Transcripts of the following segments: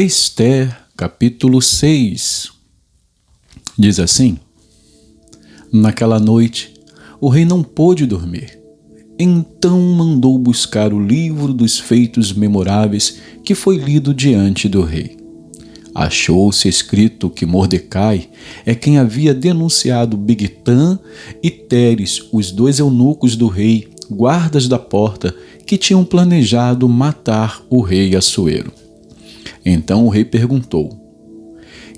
Ester, capítulo 6. Diz assim: Naquela noite, o rei não pôde dormir. Então mandou buscar o livro dos feitos memoráveis que foi lido diante do rei. Achou-se escrito que Mordecai é quem havia denunciado Bigtã e Teres, os dois eunucos do rei, guardas da porta, que tinham planejado matar o rei Assuero. Então o rei perguntou: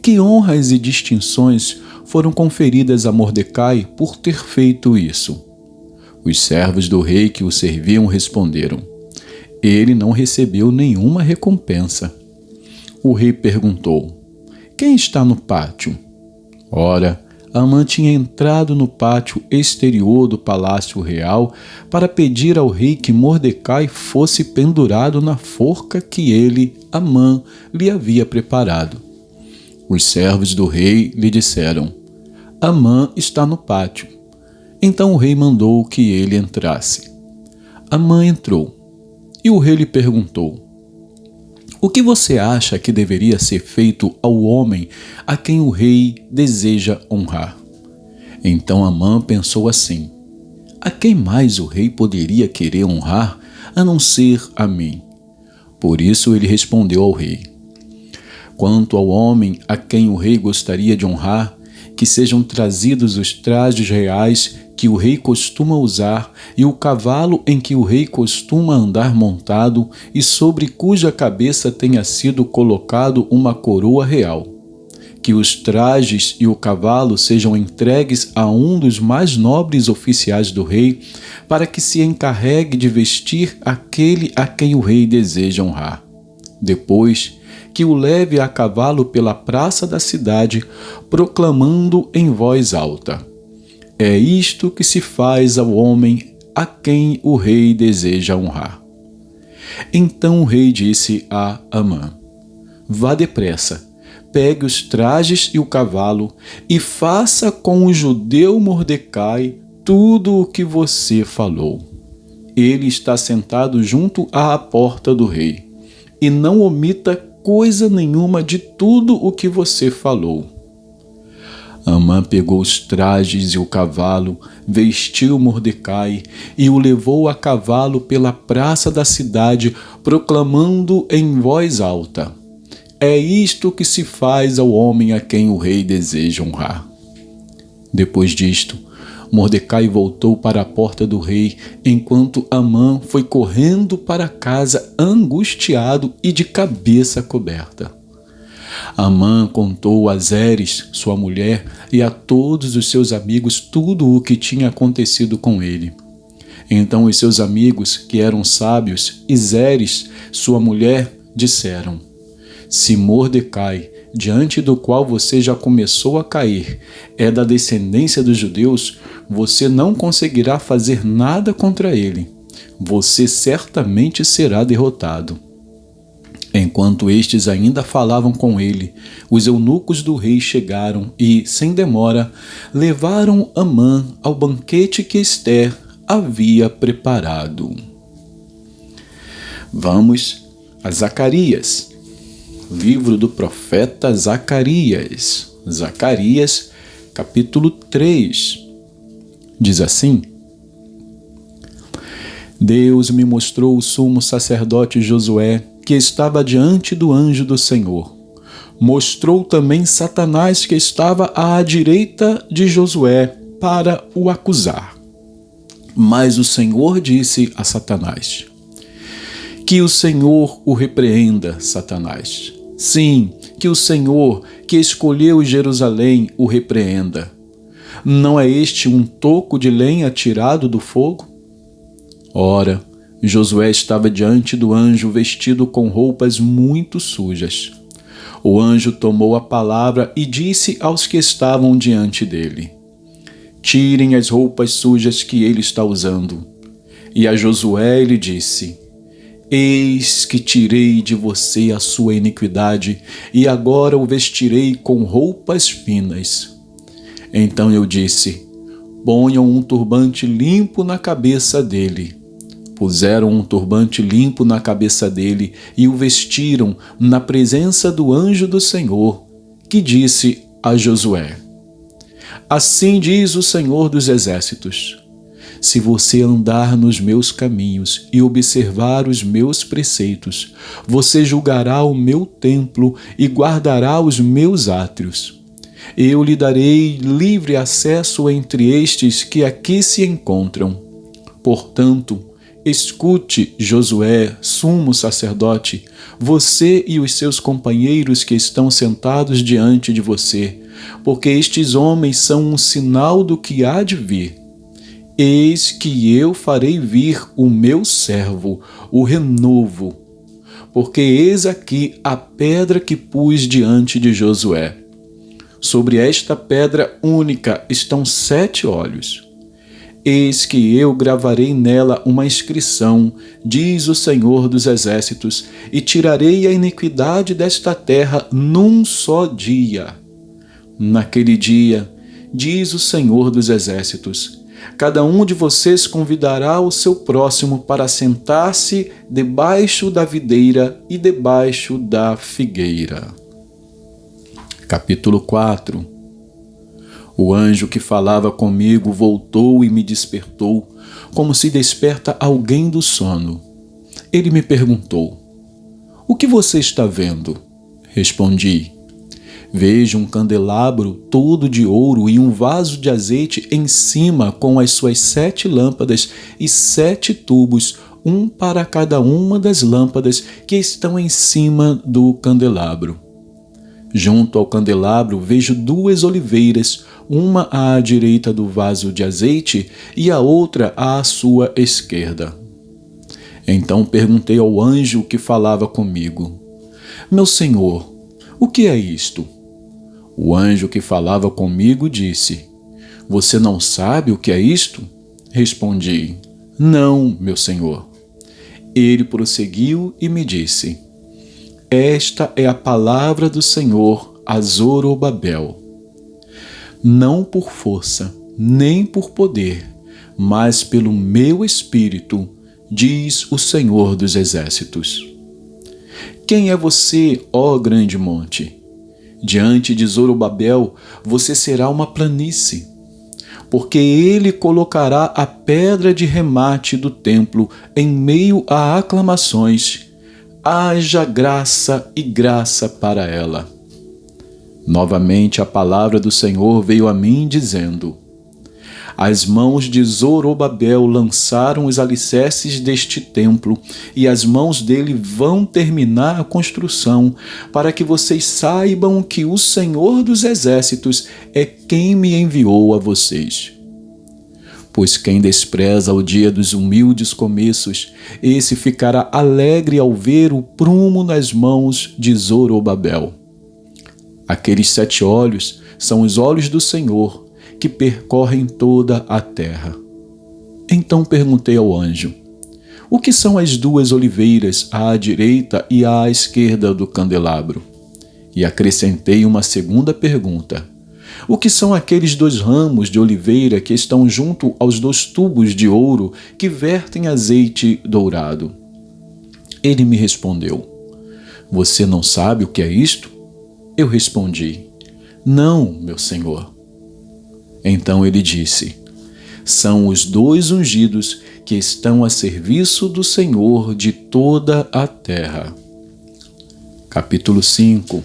Que honras e distinções foram conferidas a Mordecai por ter feito isso? Os servos do rei que o serviam responderam: Ele não recebeu nenhuma recompensa. O rei perguntou: Quem está no pátio? Ora, Amã tinha entrado no pátio exterior do palácio real para pedir ao rei que Mordecai fosse pendurado na forca que ele, Amã, lhe havia preparado. Os servos do rei lhe disseram: Amã está no pátio. Então o rei mandou que ele entrasse. Amã entrou, e o rei lhe perguntou: O que você acha que deveria ser feito ao homem a quem o rei deseja honrar? Então Amã pensou assim: A quem mais o rei poderia querer honrar a não ser a mim? Por isso ele respondeu ao rei: Quanto ao homem a quem o rei gostaria de honrar, que sejam trazidos os trajes reais que o rei costuma usar e o cavalo em que o rei costuma andar montado e sobre cuja cabeça tenha sido colocado uma coroa real. Que os trajes e o cavalo sejam entregues a um dos mais nobres oficiais do rei, para que se encarregue de vestir aquele a quem o rei deseja honrar. Depois, que o leve a cavalo pela praça da cidade, proclamando em voz alta: É isto que se faz ao homem a quem o rei deseja honrar. Então o rei disse a Amã: Vá depressa, pegue os trajes e o cavalo e faça com o judeu Mordecai tudo o que você falou. Ele está sentado junto à porta do rei, e não omita coisa nenhuma de tudo o que você falou. Amã pegou os trajes e o cavalo, vestiu Mordecai e o levou a cavalo pela praça da cidade, proclamando em voz alta: É isto que se faz ao homem a quem o rei deseja honrar. Depois disto, Mordecai voltou para a porta do rei, enquanto Amã foi correndo para casa angustiado e de cabeça coberta. Amã contou a Zeres, sua mulher, e a todos os seus amigos tudo o que tinha acontecido com ele. Então os seus amigos, que eram sábios, e Zeres, sua mulher, disseram: Se Mordecai, diante do qual você já começou a cair, é da descendência dos judeus, você não conseguirá fazer nada contra ele. Você certamente será derrotado. Enquanto estes ainda falavam com ele, os eunucos do rei chegaram e, sem demora, levaram Amã ao banquete que Ester havia preparado. Vamos a Zacarias. Livro do profeta Zacarias. Zacarias, capítulo 3. Diz assim: Deus me mostrou o sumo sacerdote Josué, que estava diante do anjo do Senhor. Mostrou também Satanás, que estava à direita de Josué, para o acusar. Mas o Senhor disse a Satanás: Que o Senhor o repreenda, Satanás. Sim, que o Senhor, que escolheu Jerusalém, o repreenda. Não é este um toco de lenha tirado do fogo? Ora, Josué estava diante do anjo vestido com roupas muito sujas. O anjo tomou a palavra e disse aos que estavam diante dele: Tirem as roupas sujas que ele está usando. E a Josué ele disse: Eis que tirei de você a sua iniquidade, e agora o vestirei com roupas finas. Então eu disse: Ponham um turbante limpo na cabeça dele. Puseram um turbante limpo na cabeça dele e o vestiram na presença do anjo do Senhor, que disse a Josué: Assim diz o Senhor dos Exércitos: se você andar nos meus caminhos e observar os meus preceitos, você julgará o meu templo e guardará os meus átrios. Eu lhe darei livre acesso entre estes que aqui se encontram. Portanto, escute, Josué, sumo sacerdote, você e os seus companheiros que estão sentados diante de você, porque estes homens são um sinal do que há de vir. Eis que eu farei vir o meu servo, o renovo, porque eis aqui a pedra que pus diante de Josué. Sobre esta pedra única estão 7 olhos. Eis que eu gravarei nela uma inscrição, diz o Senhor dos Exércitos, e tirarei a iniquidade desta terra num só dia. Naquele dia, diz o Senhor dos Exércitos, cada um de vocês convidará o seu próximo para sentar-se debaixo da videira e debaixo da figueira. Capítulo 4. O anjo que falava comigo voltou e me despertou, como se desperta alguém do sono. Ele me perguntou: O que você está vendo? Respondi: Vejo um candelabro todo de ouro e um vaso de azeite em cima com as suas 7 lâmpadas e 7 tubos, um para cada uma das lâmpadas que estão em cima do candelabro. Junto ao candelabro vejo 2 oliveiras, uma à direita do vaso de azeite e a outra à sua esquerda. Então perguntei ao anjo que falava comigo: Meu senhor, o que é isto? O anjo que falava comigo disse: Você não sabe o que é isto? Respondi: Não, meu senhor. Ele prosseguiu e me disse: Esta é a palavra do Senhor a Zorobabel. Não por força, nem por poder, mas pelo meu espírito, diz o Senhor dos Exércitos. Quem é você, ó grande monte? Diante de Zorobabel, você será uma planície, porque ele colocará a pedra de remate do templo em meio a aclamações. Haja graça e graça para ela. Novamente a palavra do Senhor veio a mim dizendo: As mãos de Zorobabel lançaram os alicerces deste templo, e as mãos dele vão terminar a construção, para que vocês saibam que o Senhor dos Exércitos é quem me enviou a vocês. Pois quem despreza o dia dos humildes começos, esse ficará alegre ao ver o prumo nas mãos de Zorobabel. Aqueles 7 olhos são os olhos do Senhor, que percorrem toda a terra. Então perguntei ao anjo: O que são as 2 oliveiras à direita e à esquerda do candelabro? E acrescentei uma segunda pergunta: O que são aqueles 2 ramos de oliveira que estão junto aos 2 tubos de ouro que vertem azeite dourado? Ele me respondeu: Você não sabe o que é isto? Eu respondi: Não, meu senhor. Então ele disse: São os 2 ungidos que estão a serviço do Senhor de toda a terra. Capítulo 5.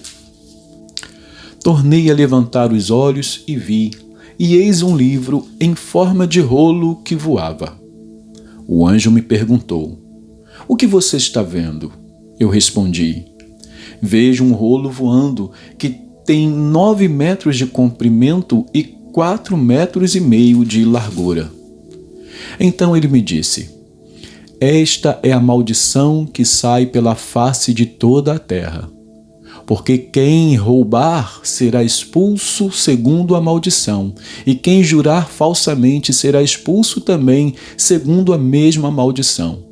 Tornei a levantar os olhos e vi, e eis um livro em forma de rolo que voava. O anjo me perguntou: O que você está vendo? Eu respondi: Vejo um rolo voando que tem 9 metros de comprimento e 4,5 metros de largura. Então ele me disse: Esta é a maldição que sai pela face de toda a terra. Porque quem roubar será expulso segundo a maldição, e quem jurar falsamente será expulso também segundo a mesma maldição.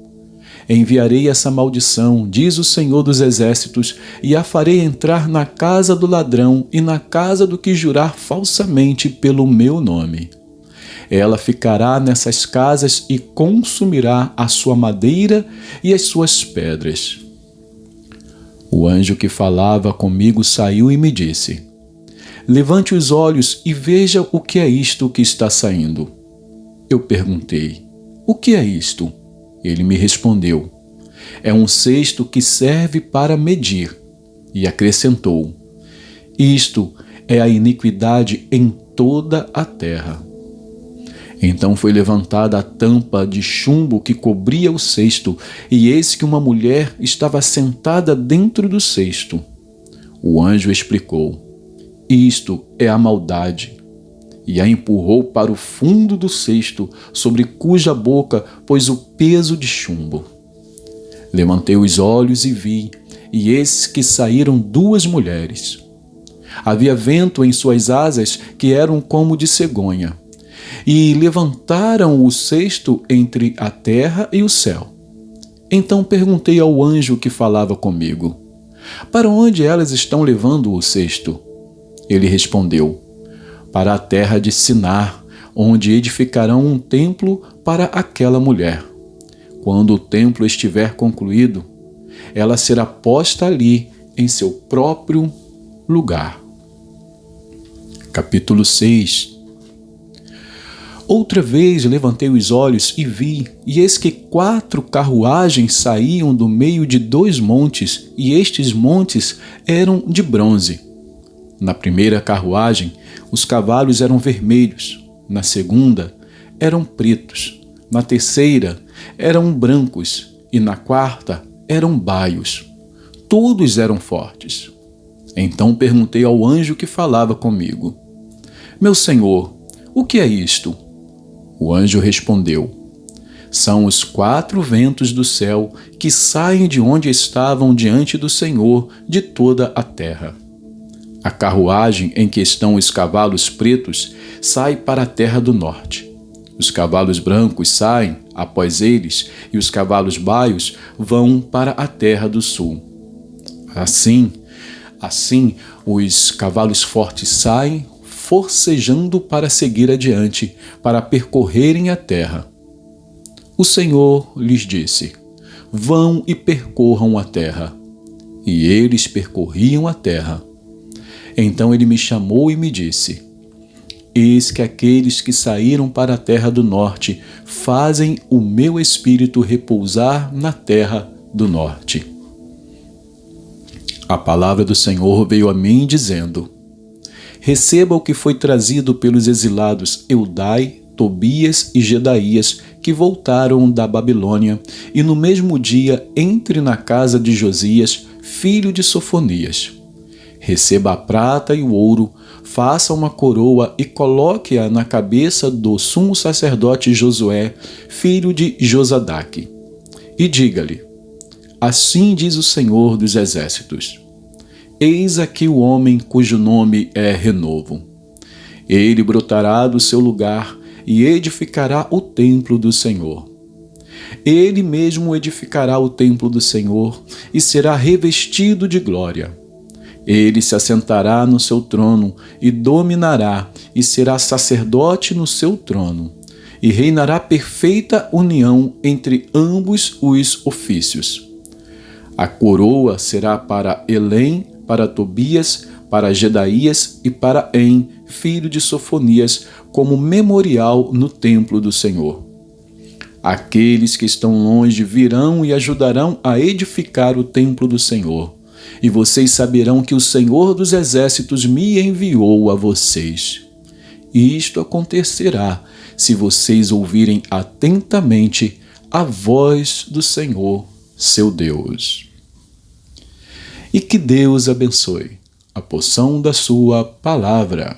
Enviarei essa maldição, diz o Senhor dos Exércitos, e a farei entrar na casa do ladrão e na casa do que jurar falsamente pelo meu nome. Ela ficará nessas casas e consumirá a sua madeira e as suas pedras. O anjo que falava comigo saiu e me disse: Levante os olhos e veja o que é isto que está saindo. Eu perguntei: O que é isto? Ele me respondeu: É um cesto que serve para medir. E acrescentou: Isto é a iniquidade em toda a terra. Então foi levantada a tampa de chumbo que cobria o cesto, e eis que uma mulher estava sentada dentro do cesto. O anjo explicou: Isto é a maldade. E a empurrou para o fundo do cesto, sobre cuja boca pôs o peso de chumbo. Levantei os olhos e vi, e eis que saíram duas mulheres. Havia vento em suas asas que eram como de cegonha, e levantaram o cesto entre a terra e o céu. Então perguntei ao anjo que falava comigo: Para onde elas estão levando o cesto? Ele respondeu: Para a terra de Sinar, onde edificarão um templo para aquela mulher. Quando o templo estiver concluído, ela será posta ali em seu próprio lugar. Capítulo 6. Outra vez levantei os olhos e vi, e eis que 4 carruagens saíam do meio de 2 montes, e estes montes eram de bronze. Na primeira carruagem, os cavalos eram vermelhos, na segunda, eram pretos, na terceira, eram brancos, e na quarta, eram baios. Todos eram fortes. Então perguntei ao anjo que falava comigo: Meu senhor, o que é isto? O anjo respondeu: São os 4 ventos do céu que saem de onde estavam diante do Senhor de toda a terra. A carruagem em que estão os cavalos pretos sai para a terra do norte. Os cavalos brancos saem após eles, e os cavalos baios vão para a terra do sul. Assim, os cavalos fortes saem, forcejando para seguir adiante, para percorrerem a terra. O Senhor lhes disse: Vão e percorram a terra. E eles percorriam a terra. Então ele me chamou e me disse: Eis que aqueles que saíram para a terra do norte fazem o meu espírito repousar na terra do norte. A palavra do Senhor veio a mim dizendo: Receba o que foi trazido pelos exilados Eudai, Tobias e Gedaías, que voltaram da Babilônia, e no mesmo dia entre na casa de Josias, filho de Sofonias. Receba a prata e o ouro, faça uma coroa e coloque-a na cabeça do sumo sacerdote Josué, filho de Josadaque. E diga-lhe: Assim diz o Senhor dos Exércitos: Eis aqui o homem cujo nome é Renovo. Ele brotará do seu lugar e edificará o templo do Senhor. Ele mesmo edificará o templo do Senhor e será revestido de glória. Ele se assentará no seu trono e dominará, e será sacerdote no seu trono, e reinará perfeita união entre ambos os ofícios. A coroa será para Elém, para Tobias, para Gedaías e para En, filho de Sofonias, como memorial no templo do Senhor. Aqueles que estão longe virão e ajudarão a edificar o templo do Senhor, e vocês saberão que o Senhor dos Exércitos me enviou a vocês. E isto acontecerá se vocês ouvirem atentamente a voz do Senhor, seu Deus. E que Deus abençoe a porção da sua palavra.